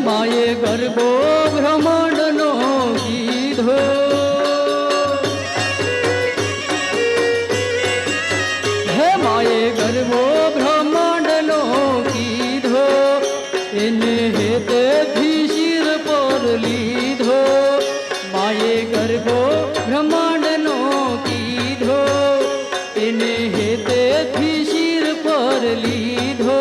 माये गरबो ब्रह्मांडनो कीधो हे माये गरबो ब्रह्मांडनो कीधो एने हेते थी शिर पर लीधो माये गरबो ब्रह्मांडनो कीधो एने हेते थी शिर पर लीधो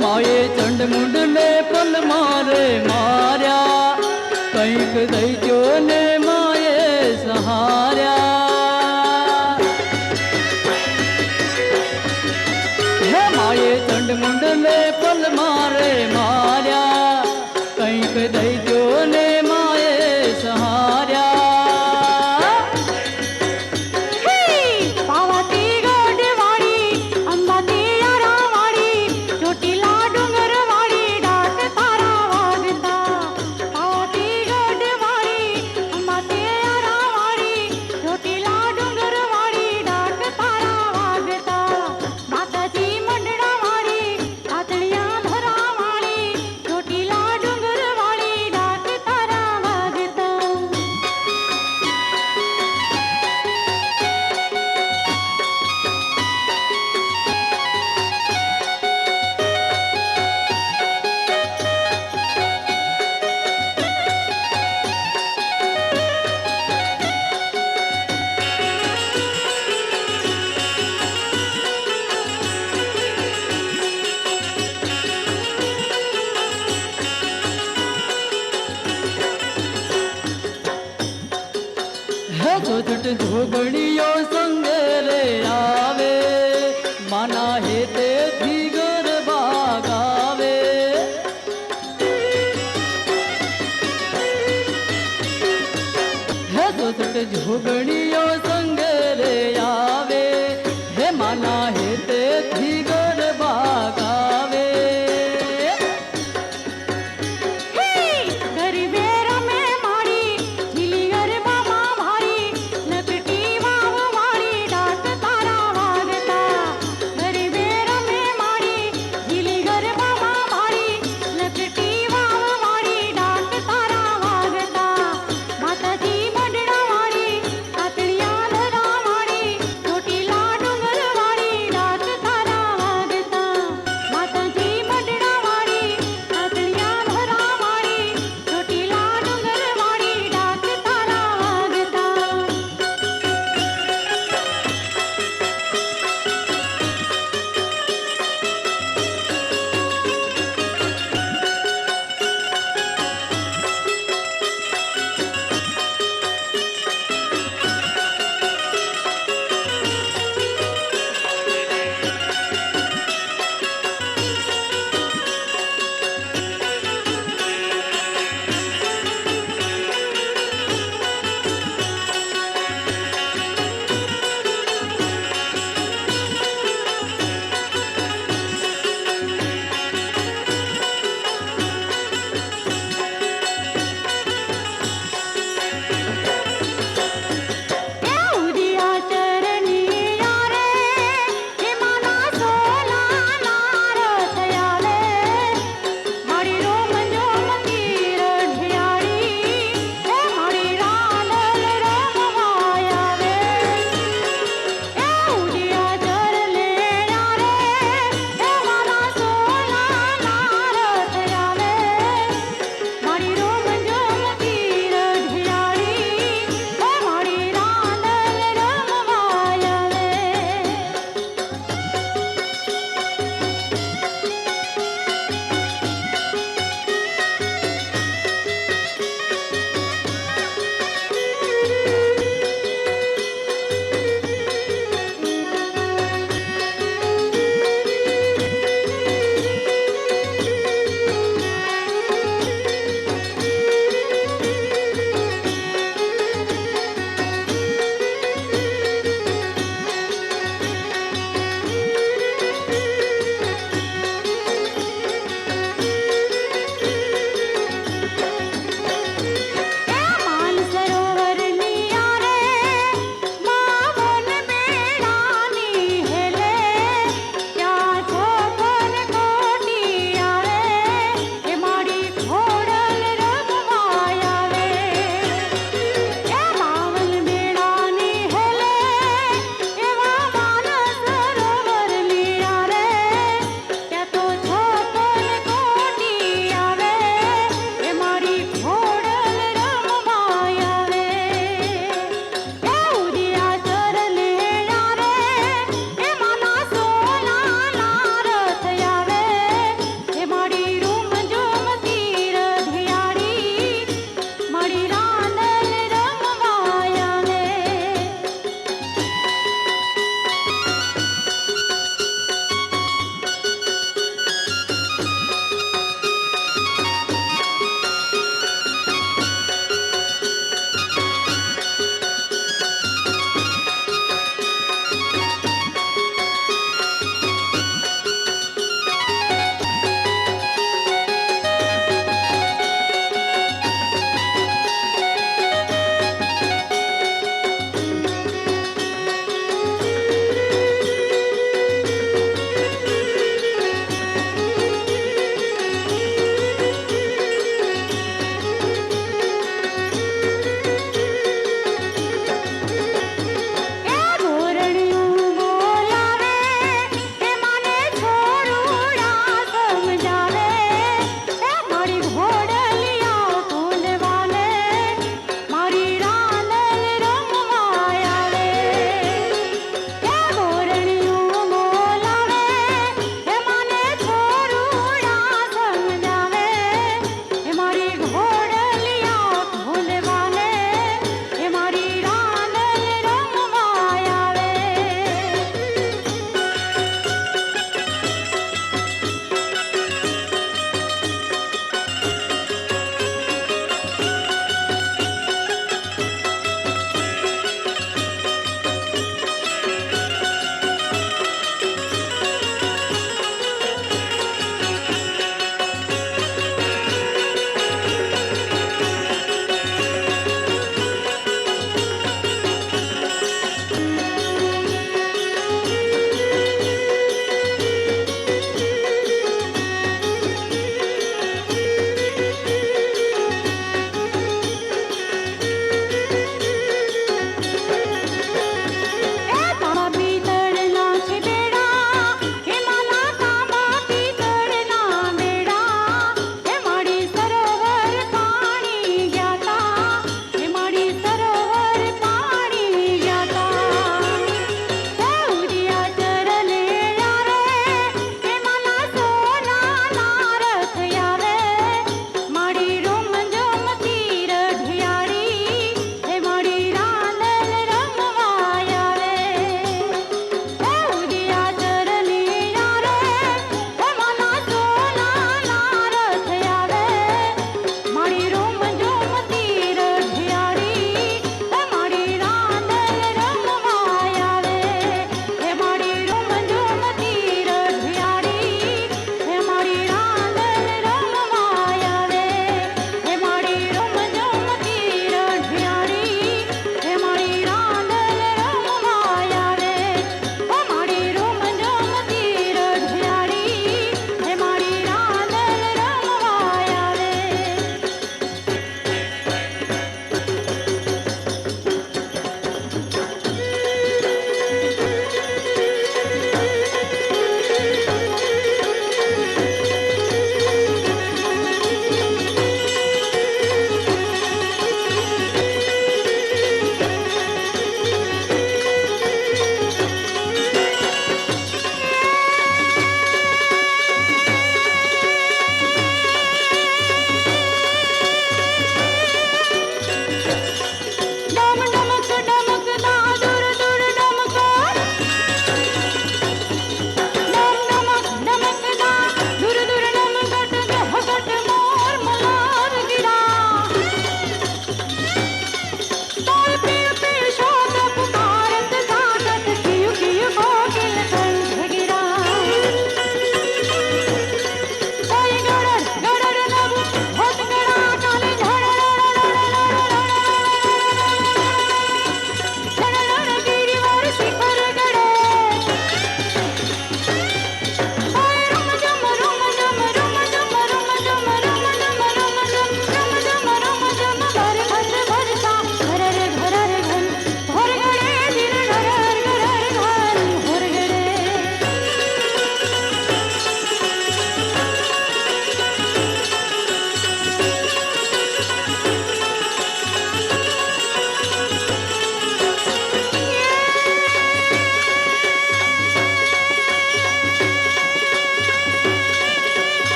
माये चंड मुंड ने पल मारे मार्या कंईक दैत्यो ने माये सहार्या हे माये चंड मुंड ने पल मारे मार्या कंईक दैत्यो ने माये सहार्या चौचट झोगड़ियो संगे रे आवे माना हेते थी गरबा गावे हे चौचट झोगड़ियो संगे रे आवे हे माना हेते थी गरबा गावे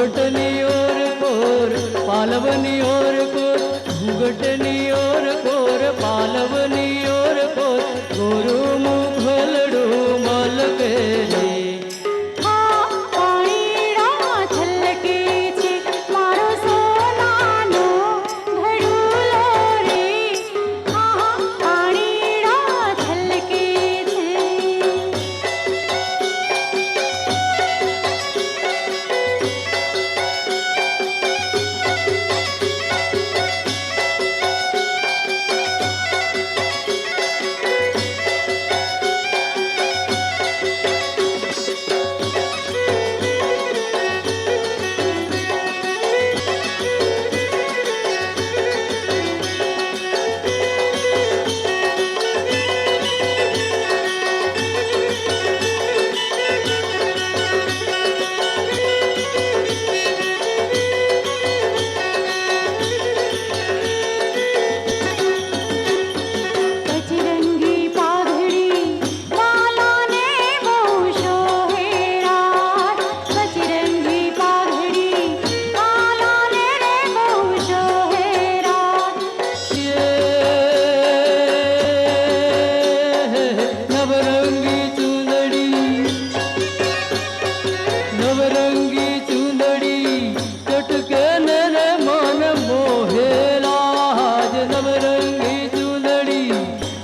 ઘૂંઘટની ઓર કોર પાલવની ઓર કોર ઘૂંઘટની ઓર કોર પાલવની ઓર કોર ગોરું મુખલડું મલકે રે નવરંગી ચૂંદડી ચટકે ને રે મન મોહેલા જ નવરંગી ચૂંદડી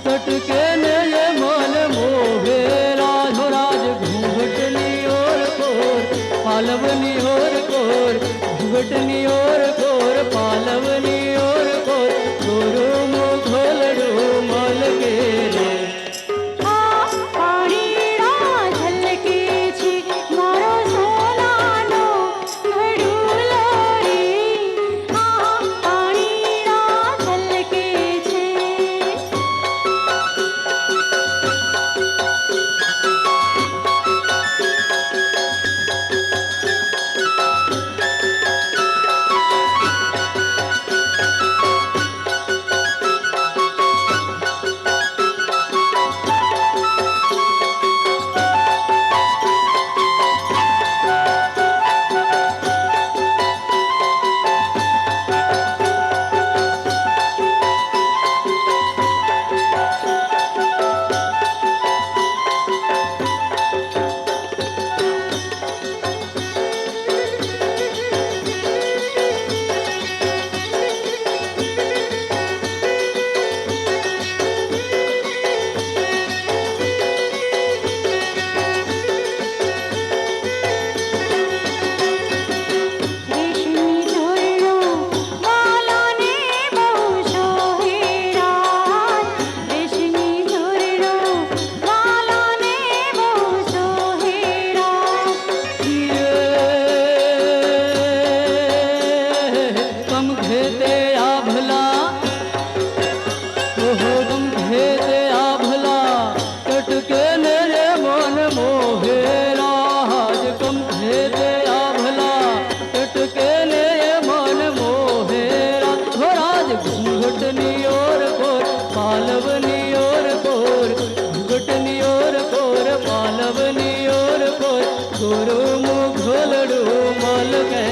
ચટકે ને રે મન મોહેલા રાજ ઘૂંઘટની ઓર કોર પાલવની ઓર કોર ઘૂંઘટની ઓર કોર પાલવની ઓર કોર ગોરું મુખલડું મલકે રે घूंघटनी ओर कोर पालवनी ओर कोर घूंघटनी ओर कोर पालवनी ओर कोर गुरु मुघलडू मलके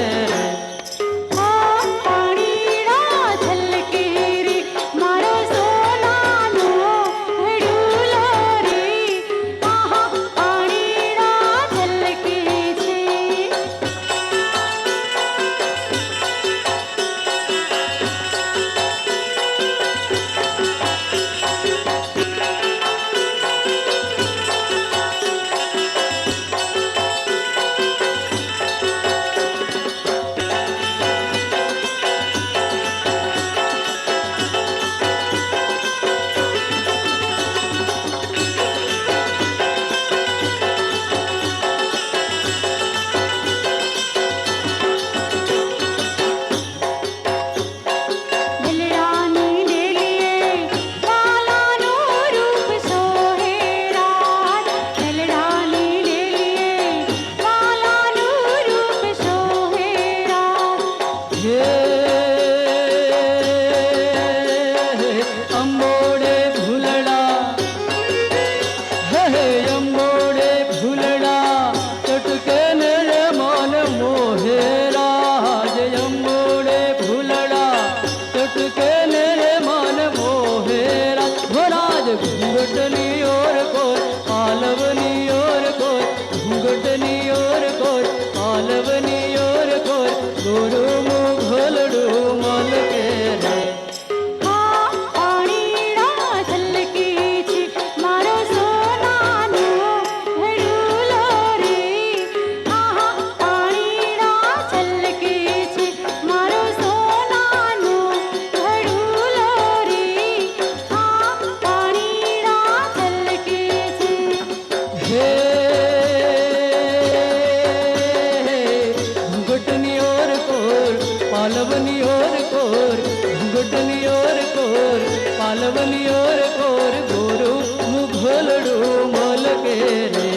पालवनी और कोर घुंघटनी और कोर पालवनी और कोर गोरो मुघोलड़ो मोल के रे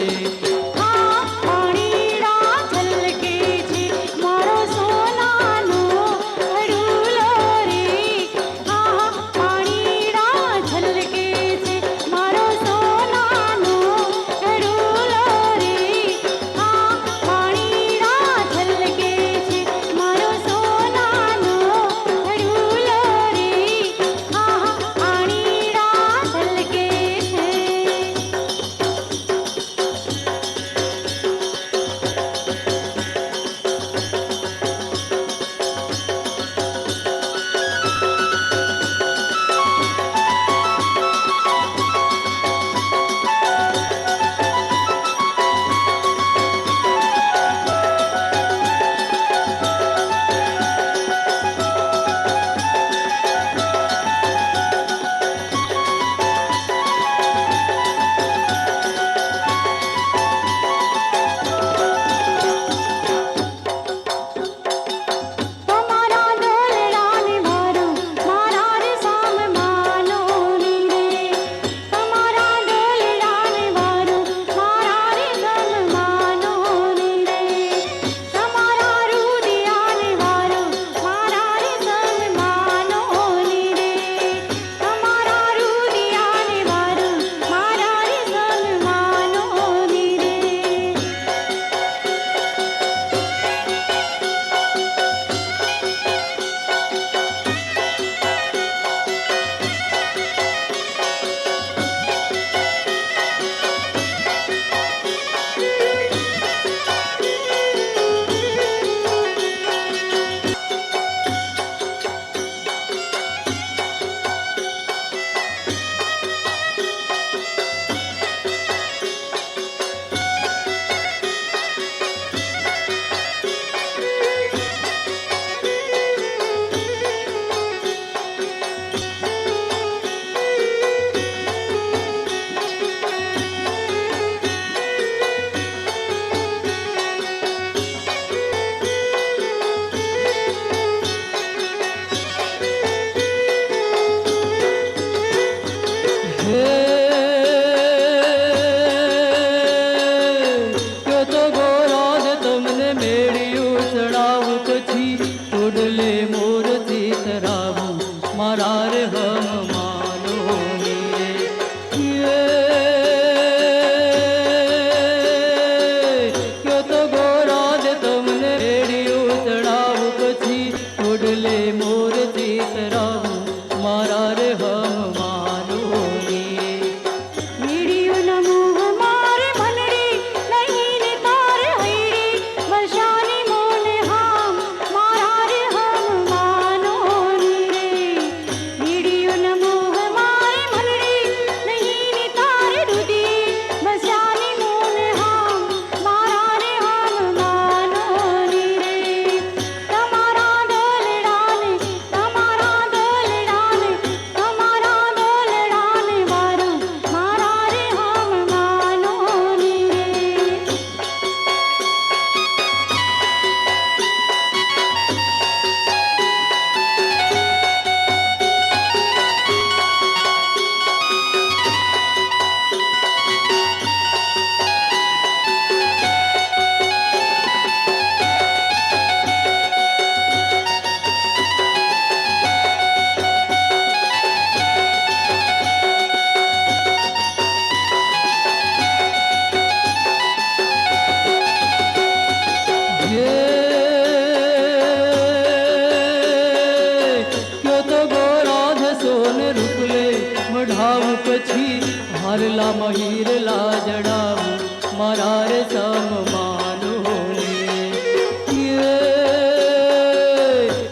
હારલા મહીરલા જડાવું મારા રે સમ માનો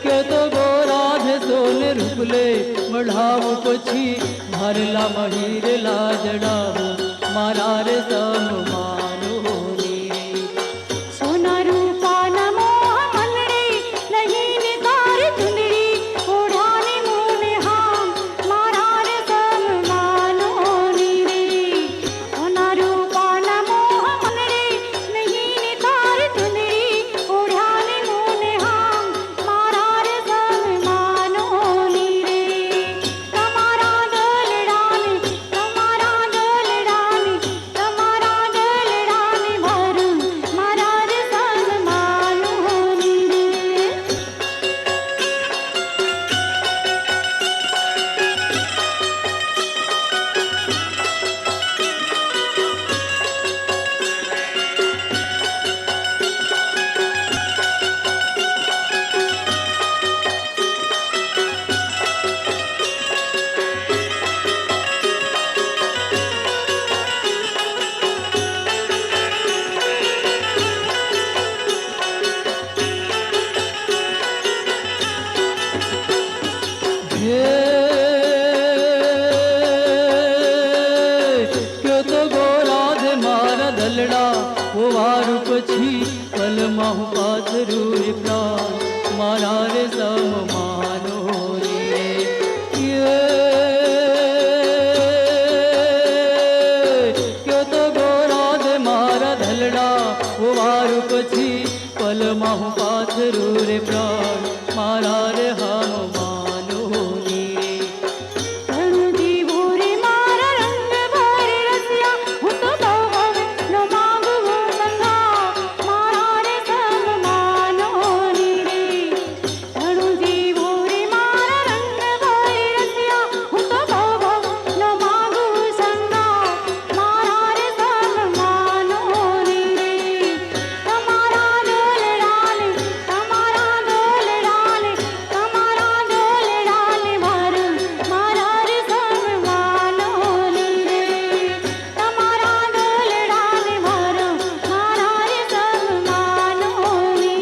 કે તો ગોરાધ સોને રૂપલે મઢાવું પછી હારલા મહીરલા જડાવું મારા રે સમ માનો સોના રૂપા નમો મનરે નહીં ને તાર ચુંદડી ઓઢાને મોને હામ મારા રે સમ માનો રે સોના રૂપા નમો મનરે પલમાં હું પાથરું રે પ્રાણ મારા રે સમમાનો રે ક્યો તો ગોરા દે મારા ધલડા ઓ વાર પછી પલમાં હું પાથરું રે પ્રાણ મારા રે હમમાનો રે ઘણું જીવું રે મારા રંગ ભરે રસિયા હું તો બહુ હવે ન માંગુ સંગા મારા રે સન્માનો રે ઘણું જીવું રે મારા રંગ ભરે રસિયા હું તો બહુ હવે ન માંગુ સંગા મારા રે સન્માનો રે તમારા દોલડાને તમારા દોલડાને તમારા દોલડાને મારું મારા રે સન્માનો રે તમારા દોલડાને મારું મારા રે સન્માનો રે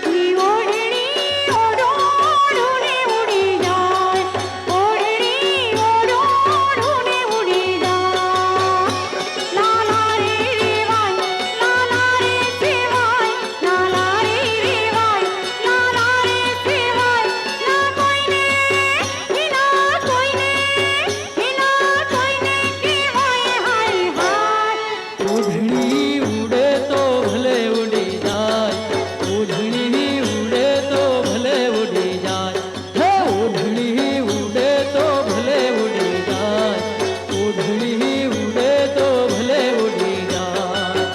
ની ઓઢણી ઓઢોઢુને ઉડી જાય ઓઢણી ઓઢોઢુને ઉડી જાય લાલા રે રેવાય લાલા રે સેવાય લાલા રે રેવાય લાલા રે સેવાય ના કોઈને વિના કોઈને કહેવાય હાય હાય ઓઢણી ઉડે તો ભલે ઉડી જાય ઓઢણી ઉડે તો ભલે ઉડી જાય હે ઓઢણી ઉડે તો ભલે ઉડી જાય ઓઢણી ઉડે તો ભલે ઉડી જાય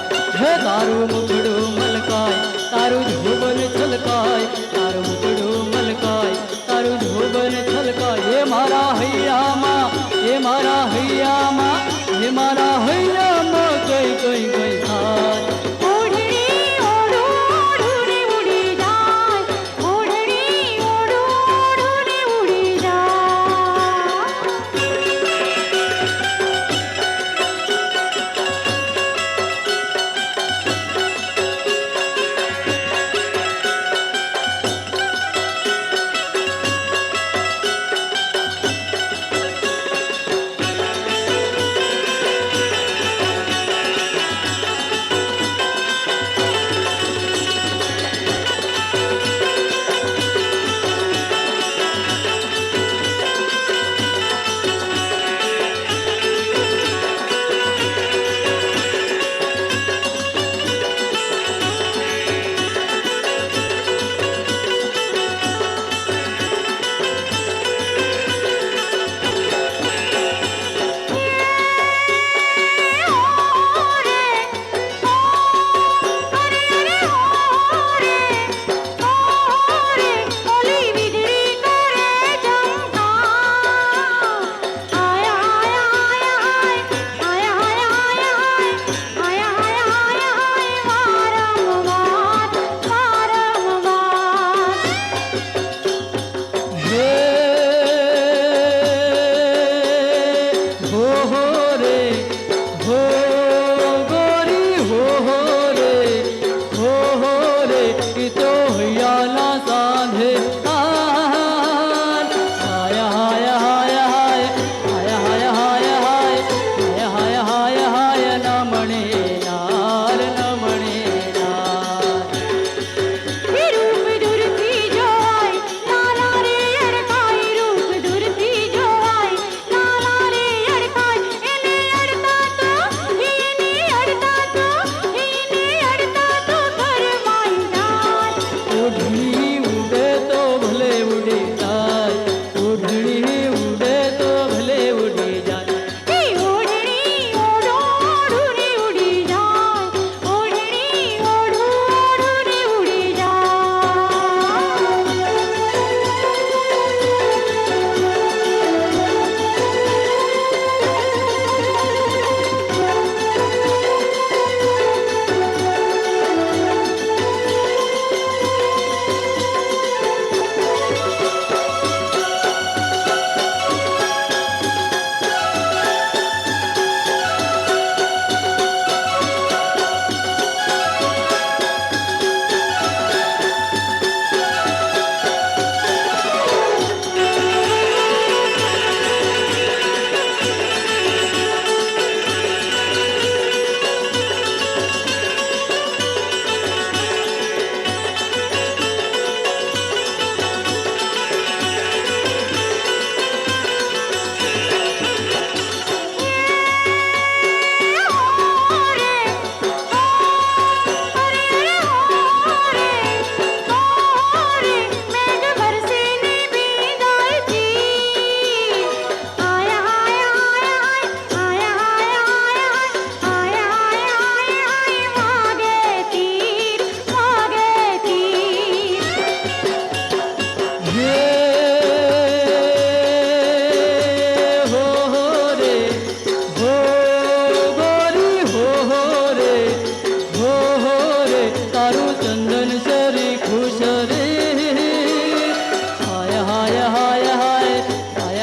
હે તારું મુખડું મલકાય તારું જોબન છલકાય તારું મુખડું મલકાય તારું જોબન છલકાય એ મારા હૈયામાં એ મારા હૈયામાં એ મારા હૈયામાં કઈ કઈ કઈ થાય ઓઢણી ઓઢોઢુને ઉડી જાય ઓઢણી ઓઢોઢુને ઉડી જાય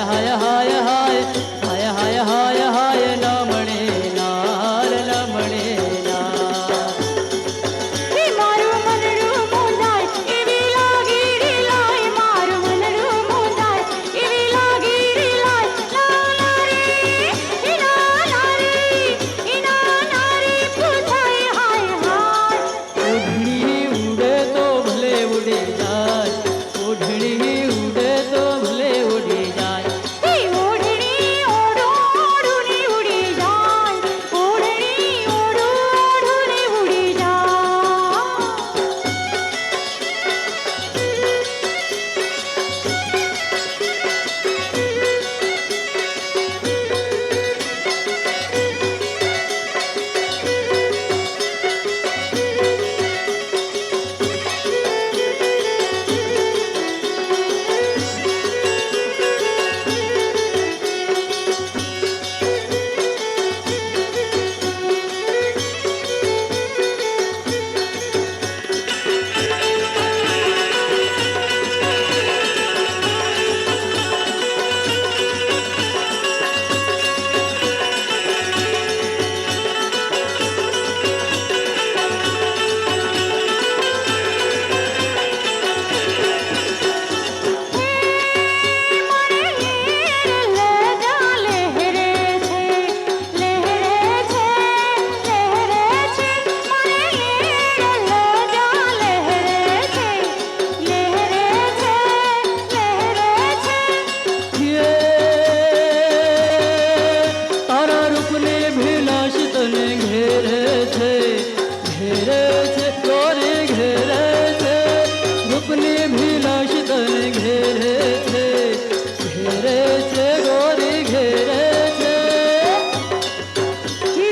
હાય હાય હાય હાય હાય હાય હાય ન મળે નાર ન મળે નાર હે મારું મનડું મૂંઝાય એવી લાગી રે લાય મારું મનડું મૂંઝાય એવી લાગી રે લાય ના રે ઇના નારી પૂછાય હાય હાય ઓઢણી ઉડે તો ભલે ઉડી જાય ઓઢણી ઉડે તો ભલે ઉડી જાય હે ઓઢણી ઓઢો ઓઢુને ઉડી જાય ઓઢણી ઓઢો ઓઢુને ઉડી જાય તારા રૂપને ભીલાશ તને ઘેરે છે ગોરી ઘેરે છે રૂપને ભીલાશ તને ઘેરે છે ગોરી ઘેરે છે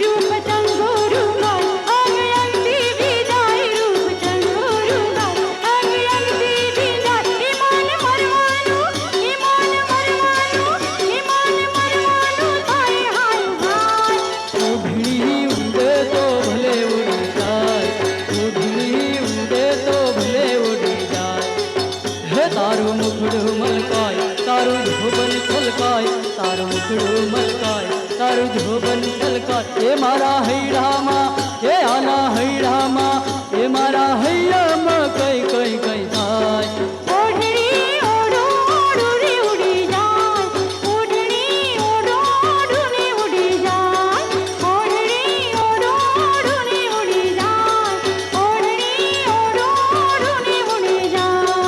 રૂપ ચંગોરુ ગાય અંગયંતી વિદાય રૂપ ચંગોરુ ગાય અંગયંતી વિદાય ઈમાન મરવાનું થાય હાય હાય ઓઢણી ઉડે તો ભલે ઉડી જાય ઓઢણી ઉડે તો ભલે ઉડી જાય હે તારું મુખડું મલકાય તારું ધોબન છલકાય તારું મુખડું મલકાય તારું ધોબન છલકાય એ મારા હૈડામાં એ આના હૈડામાં એ મારા હૈયામાં કઈ કઈ કઈ થાય ઓઢણી ઓઢો ઓઢુને ઉડી જાય ઓઢણી ઓઢો ઓઢુને ઉડી જાય ઓઢણી ઓઢો ઓઢુને ઉડી જાય ઓઢણી ઓઢો ઓઢુને ઉડી જાય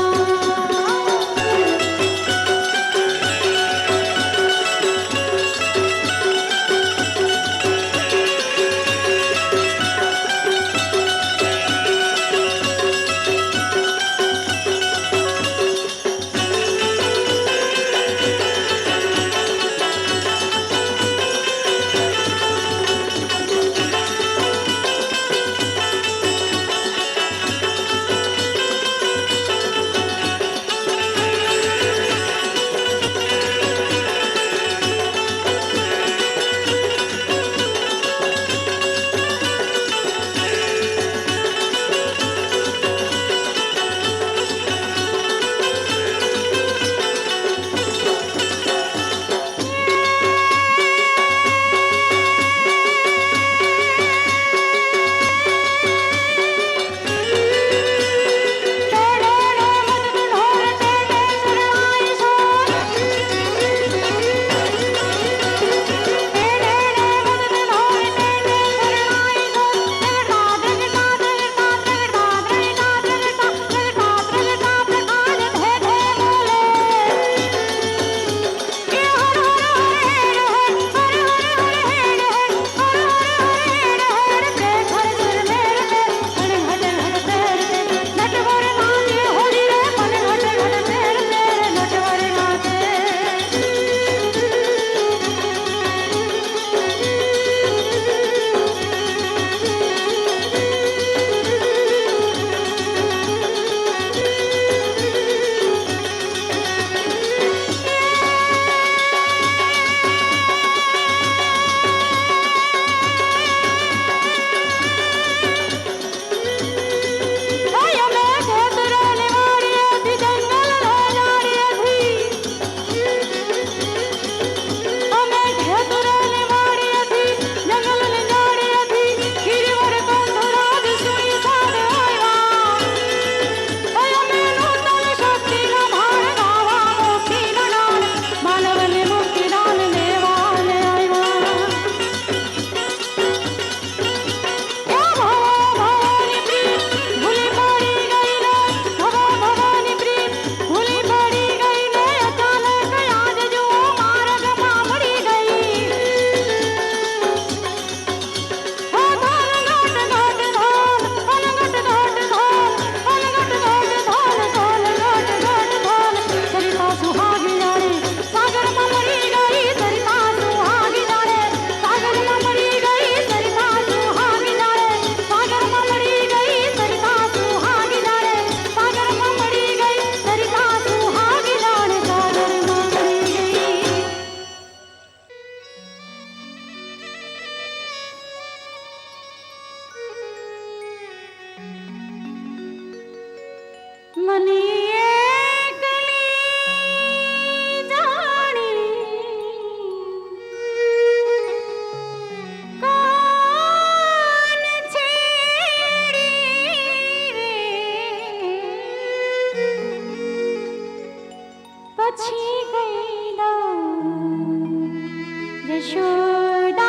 યશોદાને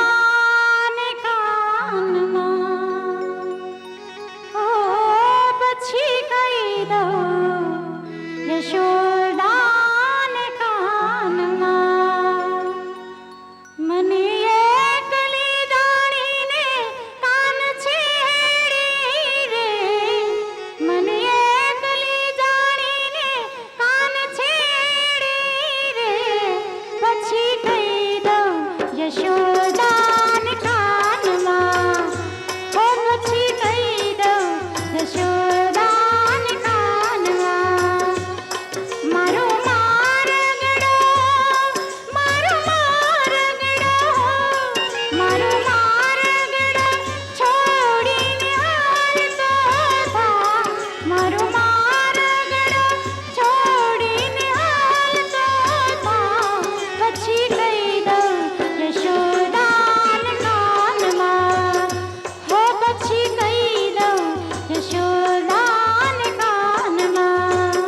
કાનમાં ઓ પછી કહી દઉં યશોદાને કાનમાં મને એકલી જાણીને કાન છેડી રે મને એકલી જાણીને કાન છેડી રે પછી કહી દઉં યશોદાને કાનમાં હો પછી કહી દઉં યશોદાને કાનમાં મારો મારગડો મારો મારગડો મારો મારગડો છોડીને હાલતો થા મારો મારગડો છોડીને હાલતો થા પછી કહી દઉં યશોદાને કાનમાં હો પછી કહી દઉં યશોદાને કાનમાં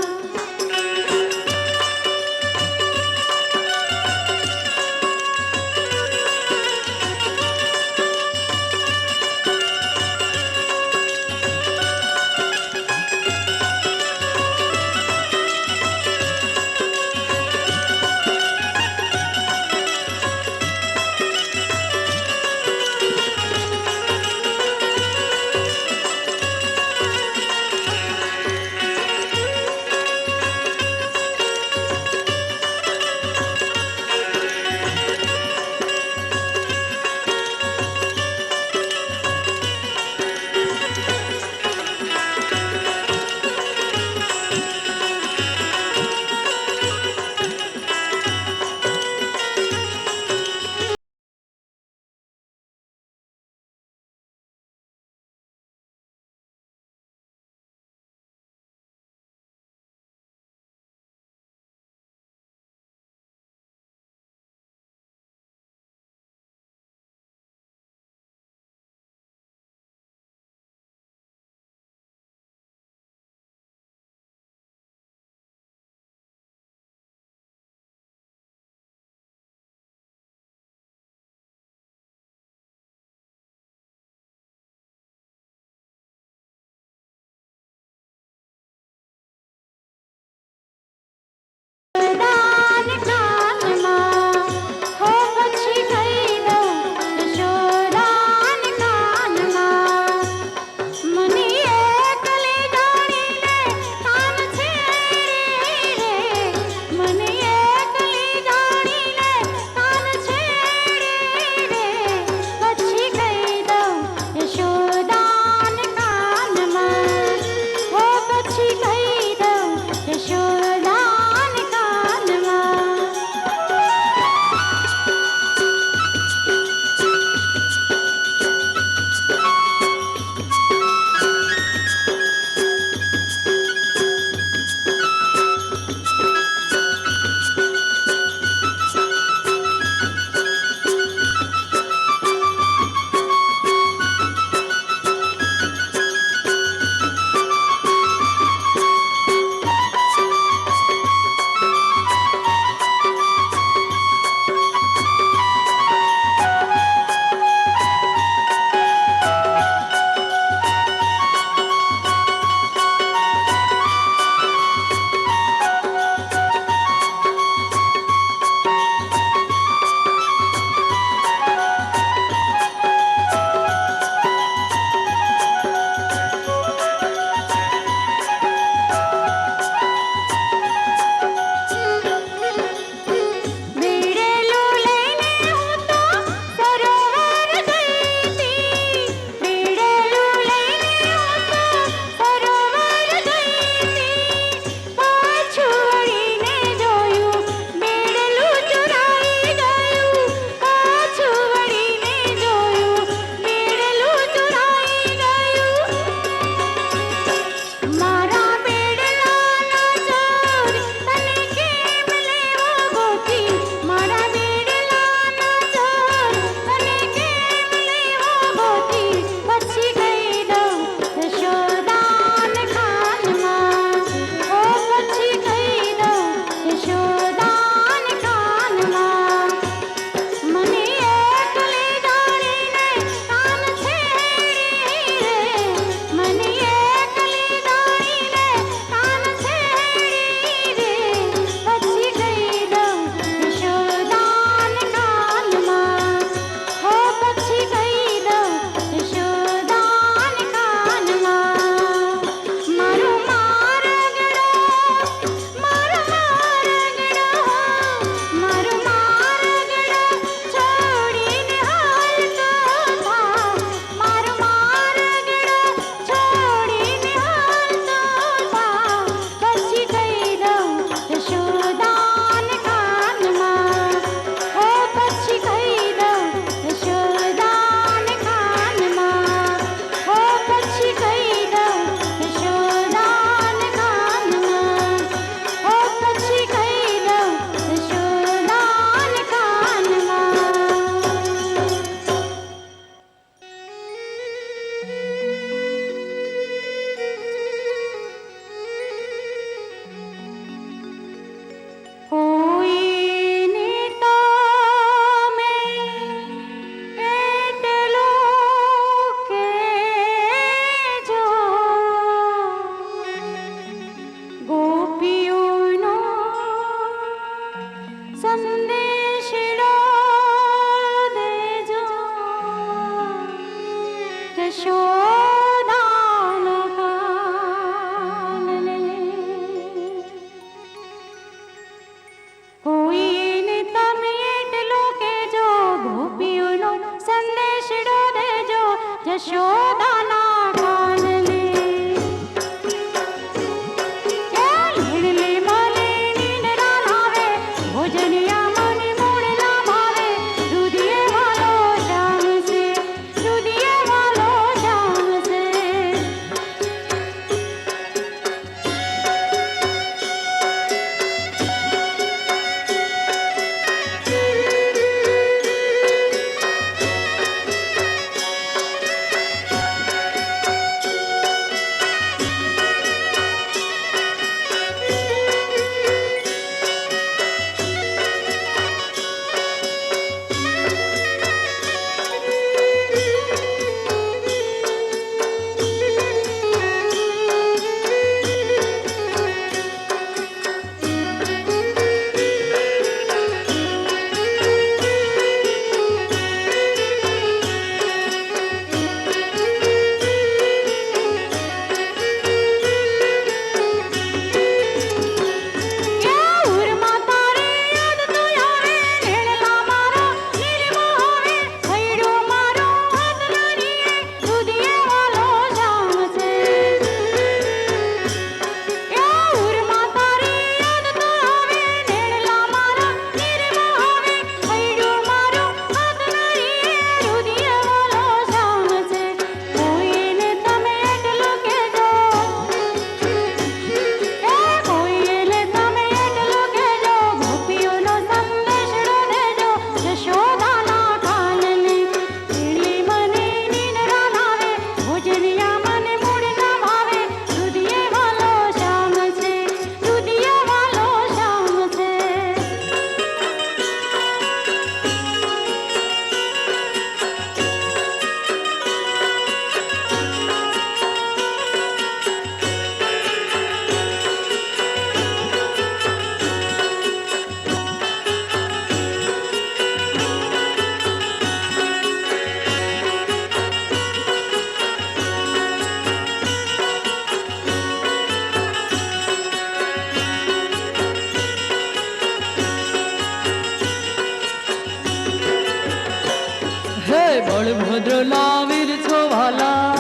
બળભદ્ર ના વીર છો વાલા,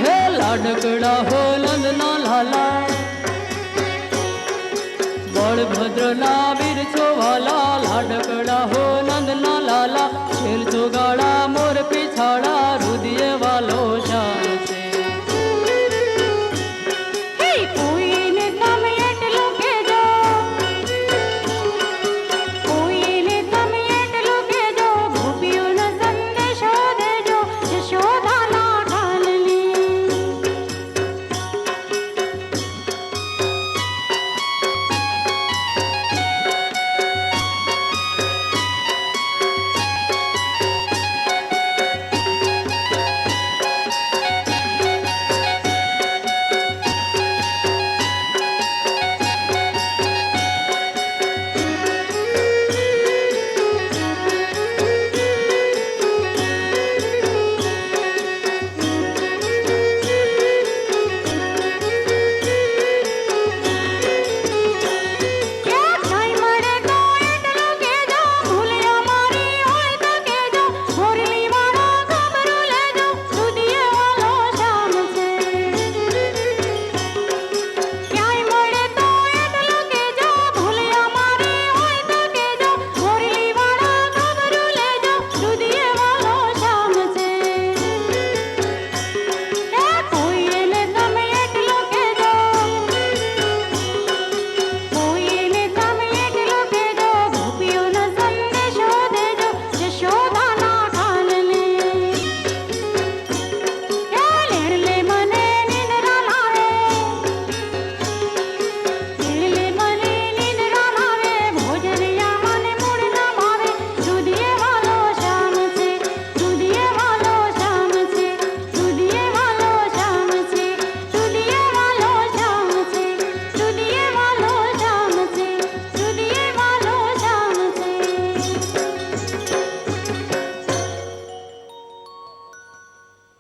હે લાડકડા હો નંદના લાલા, બળભદ્ર ના વીર છો વાલા.